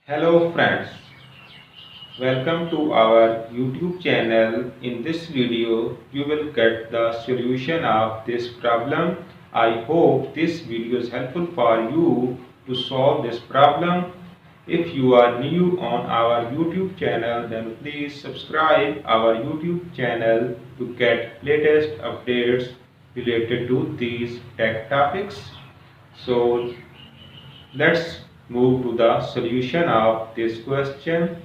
Hello friends, welcome to our YouTube channel. In this video, you will get the solution of this problem. I hope this video is helpful for you to solve this problem. If you are new on our YouTube channel, then please subscribe our YouTube channel to get latest updates related to these tech topics. So let's move to the solution of this question.